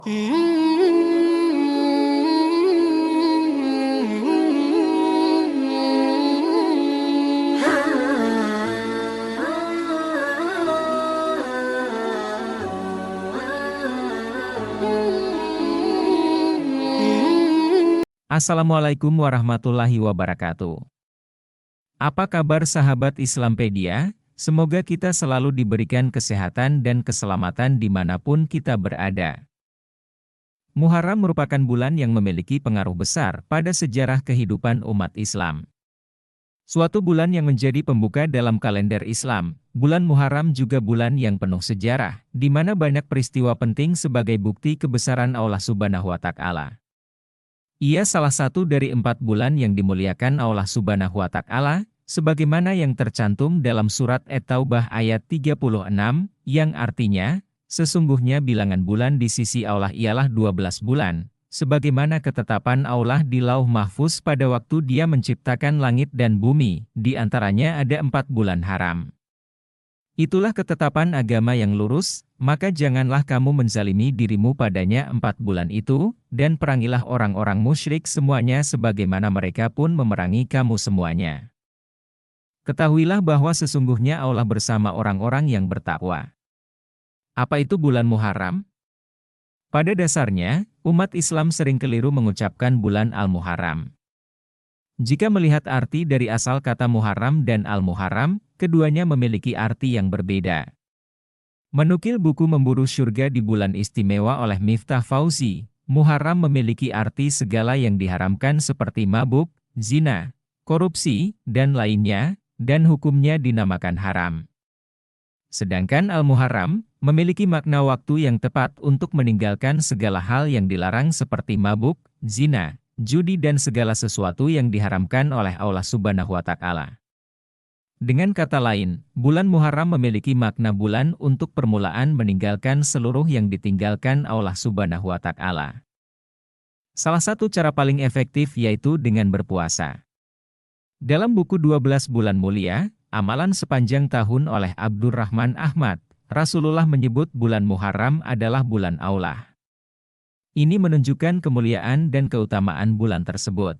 Assalamualaikum warahmatullahi wabarakatuh. Apa kabar sahabat Islampedia? Semoga kita selalu diberikan kesehatan dan keselamatan dimanapun kita berada. Muharram merupakan bulan yang memiliki pengaruh besar pada sejarah kehidupan umat Islam. Suatu bulan yang menjadi pembuka dalam kalender Islam, bulan Muharram juga bulan yang penuh sejarah, di mana banyak peristiwa penting sebagai bukti kebesaran Allah Subhanahu wa Ta'ala. Ia salah satu dari 4 bulan yang dimuliakan Allah Subhanahu wa Ta'ala, sebagaimana yang tercantum dalam surat At-Taubah ayat 36, yang artinya, sesungguhnya bilangan bulan di sisi Allah ialah 12 bulan, sebagaimana ketetapan Allah di Lauh Mahfuz pada waktu Dia menciptakan langit dan bumi, di antaranya ada 4 bulan haram. Itulah ketetapan agama yang lurus, maka janganlah kamu menzalimi dirimu padanya 4 bulan itu, dan perangilah orang-orang musyrik semuanya sebagaimana mereka pun memerangi kamu semuanya. Ketahuilah bahwa sesungguhnya Allah bersama orang-orang yang bertakwa. Apa itu bulan Muharram? Pada dasarnya, umat Islam sering keliru mengucapkan bulan Al-Muharram. Jika melihat arti dari asal kata Muharram dan Al-Muharram, keduanya memiliki arti yang berbeda. Menukil buku Memburu Syurga di Bulan Istimewa oleh Miftah Fauzi, Muharram memiliki arti segala yang diharamkan seperti mabuk, zina, korupsi, dan lainnya, dan hukumnya dinamakan haram. Sedangkan Al-Muharram memiliki makna waktu yang tepat untuk meninggalkan segala hal yang dilarang seperti mabuk, zina, judi dan segala sesuatu yang diharamkan oleh Allah Subhanahu wa Ta'ala. Dengan kata lain, bulan Muharram memiliki makna bulan untuk permulaan meninggalkan seluruh yang ditinggalkan Allah Subhanahu wa Ta'ala. Salah satu cara paling efektif yaitu dengan berpuasa. Dalam buku 12 Bulan Mulia, Amalan Sepanjang Tahun oleh Abdurrahman Ahmad, Rasulullah menyebut bulan Muharram adalah bulan Allah. Ini menunjukkan kemuliaan dan keutamaan bulan tersebut.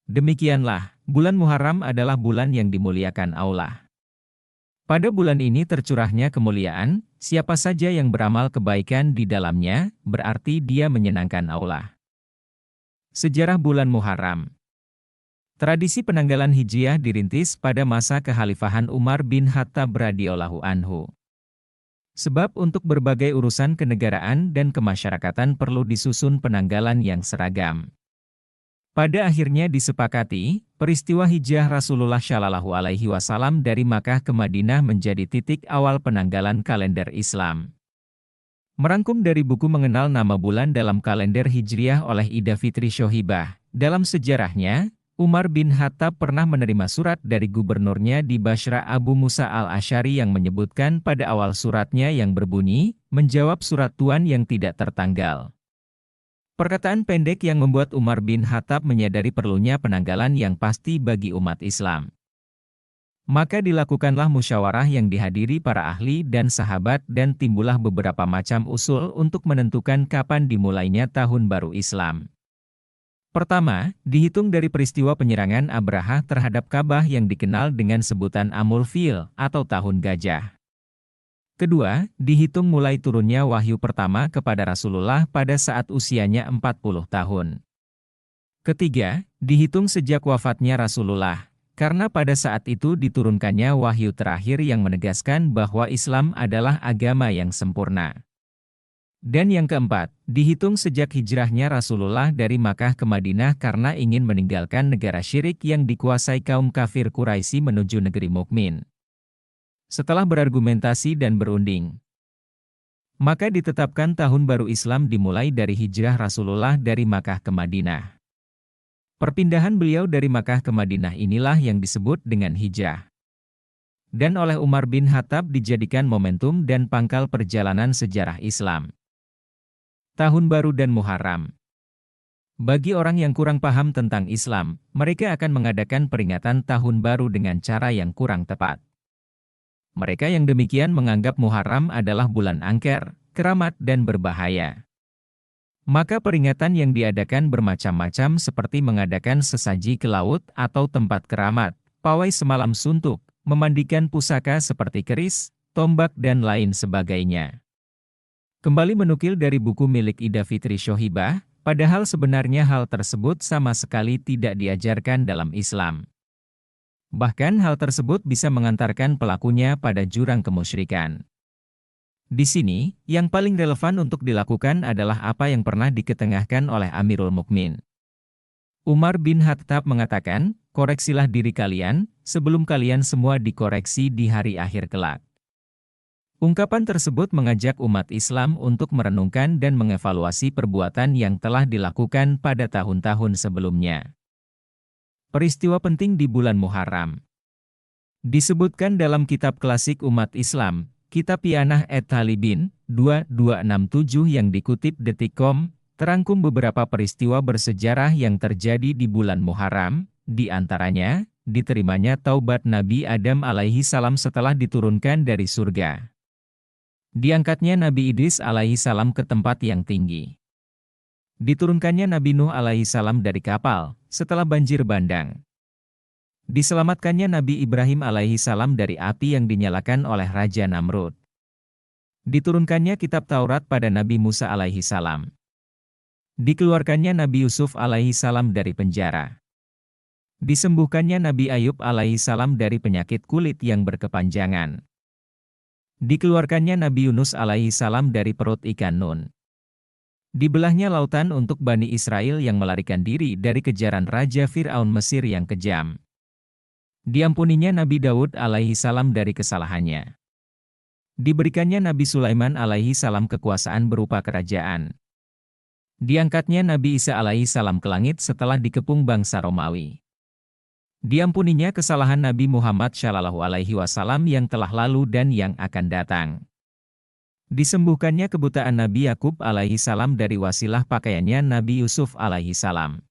Demikianlah, bulan Muharram adalah bulan yang dimuliakan Allah. Pada bulan ini tercurahnya kemuliaan, siapa saja yang beramal kebaikan di dalamnya, berarti dia menyenangkan Allah. Sejarah bulan Muharram. Tradisi penanggalan Hijriah dirintis pada masa kekhalifahan Umar bin Khattab radhiyallahu anhu. Sebab untuk berbagai urusan kenegaraan dan kemasyarakatan perlu disusun penanggalan yang seragam. Pada akhirnya disepakati, peristiwa hijrah Rasulullah Shallallahu Alaihi Wasallam dari Makkah ke Madinah menjadi titik awal penanggalan kalender Islam. Merangkum dari buku Mengenal Nama Bulan dalam Kalender Hijriah oleh Ida Fitri Shohibah, dalam sejarahnya, Umar bin Khattab pernah menerima surat dari gubernurnya di Basra Abu Musa al-Asy'ari yang menyebutkan pada awal suratnya yang berbunyi, menjawab surat Tuan yang tidak tertanggal. Perkataan pendek yang membuat Umar bin Khattab menyadari perlunya penanggalan yang pasti bagi umat Islam. Maka dilakukanlah musyawarah yang dihadiri para ahli dan sahabat dan timbullah beberapa macam usul untuk menentukan kapan dimulainya Tahun Baru Islam. Pertama, dihitung dari peristiwa penyerangan Abraha terhadap Ka'bah yang dikenal dengan sebutan Amul Fil atau Tahun Gajah. Kedua, dihitung mulai turunnya wahyu pertama kepada Rasulullah pada saat usianya 40 tahun. Ketiga, dihitung sejak wafatnya Rasulullah, karena pada saat itu diturunkannya wahyu terakhir yang menegaskan bahwa Islam adalah agama yang sempurna. Dan yang keempat, dihitung sejak hijrahnya Rasulullah dari Makkah ke Madinah karena ingin meninggalkan negara syirik yang dikuasai kaum kafir Quraisy menuju negeri mukmin. Setelah berargumentasi dan berunding, maka ditetapkan Tahun Baru Islam dimulai dari hijrah Rasulullah dari Makkah ke Madinah. Perpindahan beliau dari Makkah ke Madinah inilah yang disebut dengan hijrah. Dan oleh Umar bin Khattab dijadikan momentum dan pangkal perjalanan sejarah Islam. Tahun Baru dan Muharram. Bagi orang yang kurang paham tentang Islam, mereka akan mengadakan peringatan Tahun Baru dengan cara yang kurang tepat. Mereka yang demikian menganggap Muharram adalah bulan angker, keramat dan berbahaya. Maka peringatan yang diadakan bermacam-macam seperti mengadakan sesaji ke laut atau tempat keramat, pawai semalam suntuk, memandikan pusaka seperti keris, tombak dan lain sebagainya. Kembali menukil dari buku milik Ida Fitri Shohibah, padahal sebenarnya hal tersebut sama sekali tidak diajarkan dalam Islam. Bahkan hal tersebut bisa mengantarkan pelakunya pada jurang kemusyrikan. Di sini, yang paling relevan untuk dilakukan adalah apa yang pernah diketengahkan oleh Amirul Mukmin. Umar bin Khattab mengatakan, koreksilah diri kalian, sebelum kalian semua dikoreksi di hari akhir kelak. Ungkapan tersebut mengajak umat Islam untuk merenungkan dan mengevaluasi perbuatan yang telah dilakukan pada tahun-tahun sebelumnya. Peristiwa penting di bulan Muharram. Disebutkan dalam kitab klasik umat Islam, Kitab Yanah et-Talibin, 2267 yang dikutip Detik.com, terangkum beberapa peristiwa bersejarah yang terjadi di bulan Muharram, di antaranya, diterimanya taubat Nabi Adam alaihi salam setelah diturunkan dari surga. Diangkatnya Nabi Idris alaihi salam ke tempat yang tinggi. Diturunkannya Nabi Nuh alaihi salam dari kapal, setelah banjir bandang. Diselamatkannya Nabi Ibrahim alaihi salam dari api yang dinyalakan oleh Raja Namrud. Diturunkannya kitab Taurat pada Nabi Musa alaihi salam. Dikeluarkannya Nabi Yusuf alaihi salam dari penjara. Disembuhkannya Nabi Ayub alaihi salam dari penyakit kulit yang berkepanjangan. Dikeluarkannya Nabi Yunus alaihi salam dari perut ikan Nun. Dibelahnya lautan untuk Bani Israel yang melarikan diri dari kejaran Raja Fir'aun Mesir yang kejam. Diampuninya Nabi Daud alaihi salam dari kesalahannya. Diberikannya Nabi Sulaiman alaihi salam kekuasaan berupa kerajaan. Diangkatnya Nabi Isa alaihi salam ke langit setelah dikepung bangsa Romawi. Diampuninya kesalahan Nabi Muhammad Shallallahu alaihi wasallam yang telah lalu dan yang akan datang. Disembuhkannya kebutaan Nabi Yakub alaihi salam dari wasilah pakaiannya Nabi Yusuf alaihi salam.